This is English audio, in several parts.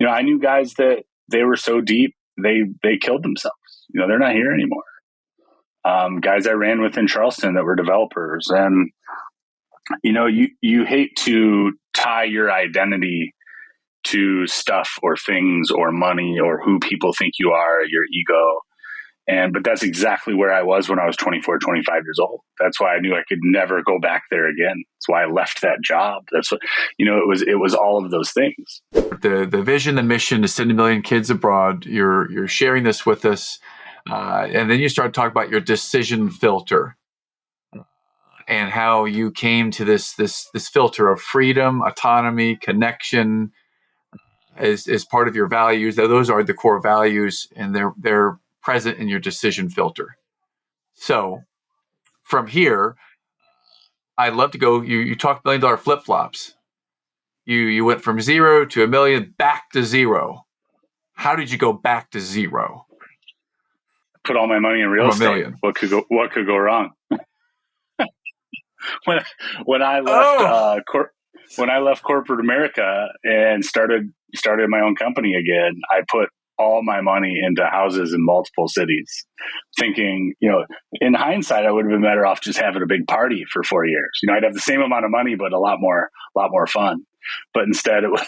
I knew guys that they were so deep, they killed themselves. They're not here anymore. Guys I ran with in Charleston that were developers. And, you hate to tie your identity to stuff or things or money or who people think you are, your ego. But that's exactly where I was when I was 24, 25 years old. That's why I knew I could never go back there again. That's why I left that job. That's what, it was all of those things. The vision, the mission to send 1 million kids abroad. You're sharing this with us. And then you start talking about your decision filter and how you came to this filter of freedom, autonomy, connection as part of your values. Those are the core values, and they're present in your decision filter. So from here, I'd love to go. You talked $1 million flip-flops. You went from 0 to 1 million, back to 0. How did you go back to 0? Put all my money in real estate. What could go wrong? when I left when I left corporate America and started my own company again, I put all my money into houses in multiple cities, thinking, in hindsight, I would have been better off just having a big party for 4 years. I'd have the same amount of money, but a lot more fun. But instead, it was,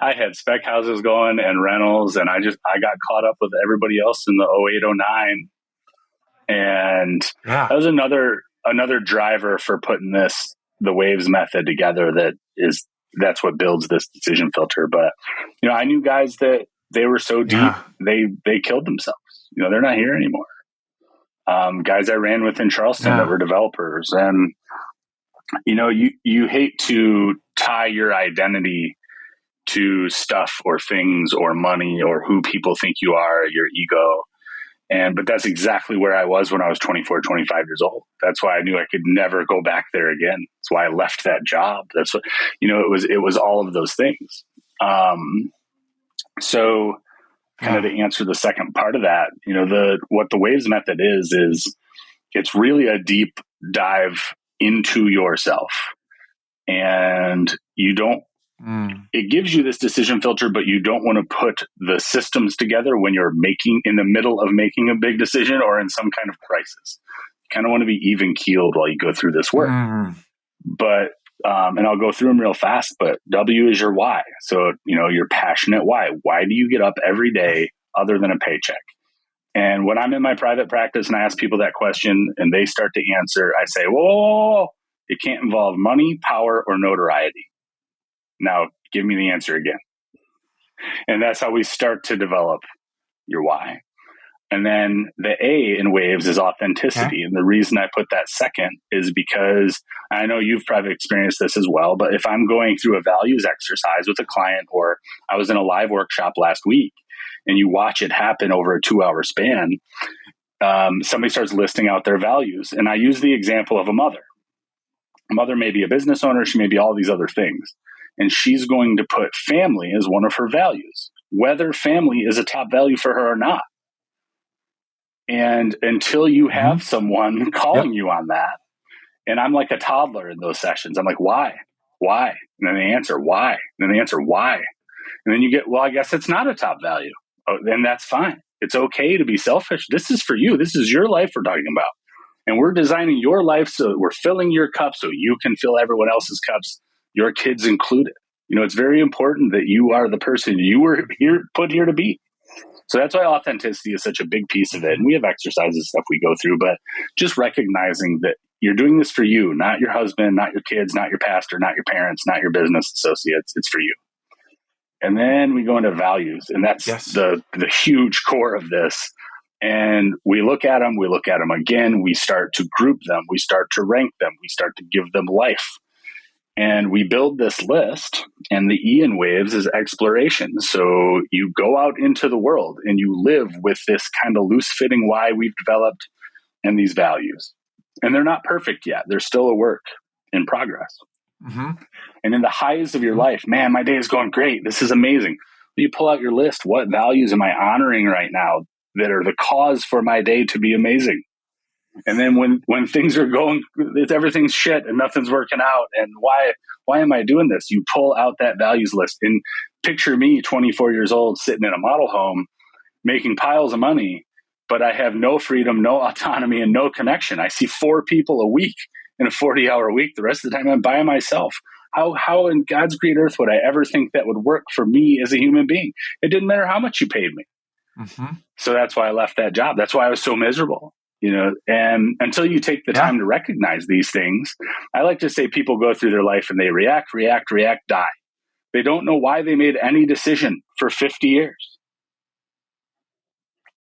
I had spec houses going and rentals, and I got caught up with everybody else in the 08, 09. And that was another driver for putting the waves method together. That's what builds this decision filter. But, I knew guys that they were so deep, they killed themselves. They're not here anymore. Guys I ran with in Charleston that were developers. And, you hate to tie your identity to stuff or things or money or who people think you are, your ego. But that's exactly where I was when I was 24, 25 years old. That's why I knew I could never go back there again. That's why I left that job. That's what, it was all of those things. So kind of to answer the second part of that, what the waves method is it's really a deep dive into yourself. And it gives you this decision filter, but you don't want to put the systems together when you're in the middle of making a big decision or in some kind of crisis. You kind of want to be even keeled while you go through this work. But, and I'll go through them real fast, but W is your why. So, your passionate why. Why do you get up every day other than a paycheck? And when I'm in my private practice and I ask people that question and they start to answer, I say, whoa, it can't involve money, power, or notoriety. Now, give me the answer again. And that's how we start to develop your why. And then the A in waves is authenticity. And the reason I put that second is because I know you've probably experienced this as well, but if I'm going through a values exercise with a client, or I was in a live workshop last week and you watch it happen over a 2-hour span, somebody starts listing out their values. And I use the example of a mother. A mother may be a business owner. She may be all these other things. And she's going to put family as one of her values, whether family is a top value for her or not. And until you have someone calling you on that, and I'm like a toddler in those sessions, I'm like, why? And then they answer, why? And then they answer, why? And then you get, well, I guess it's not a top value. Oh, then that's fine. It's okay to be selfish. This is for you. This is your life we're talking about. And we're designing your life so we're filling your cup so you can fill everyone else's cups, your kids included. It's very important that you are the person you were put here to be. So that's why authenticity is such a big piece of it. And we have exercises and stuff we go through, but just recognizing that you're doing this for you, not your husband, not your kids, not your pastor, not your parents, not your business associates. It's for you. And then we go into values, and that's the huge core of this. And we look at them again. We start to group them. We start to rank them. We start to give them life. And we build this list, and the E in waves is exploration. So you go out into the world and you live with this kind of loose fitting why we've developed and these values. And they're not perfect yet. They're still a work in progress. And in the highs of your life, man, my day is going great. This is amazing. You pull out your list. What values am I honoring right now that are the cause for my day to be amazing? And then when things are going, everything's shit and nothing's working out, and why am I doing this? You pull out that values list, and picture me 24 years old sitting in a model home making piles of money, but I have no freedom, no autonomy, and no connection. I see 4 people a week in a 40-hour week. The rest of the time I'm by myself. How in God's great earth would I ever think that would work for me as a human being? It didn't matter how much you paid me. Mm-hmm. So that's why I left that job. That's why I was so miserable, and until you take the time to recognize these things, I like to say people go through their life and they react, die. They don't know why they made any decision for 50 years.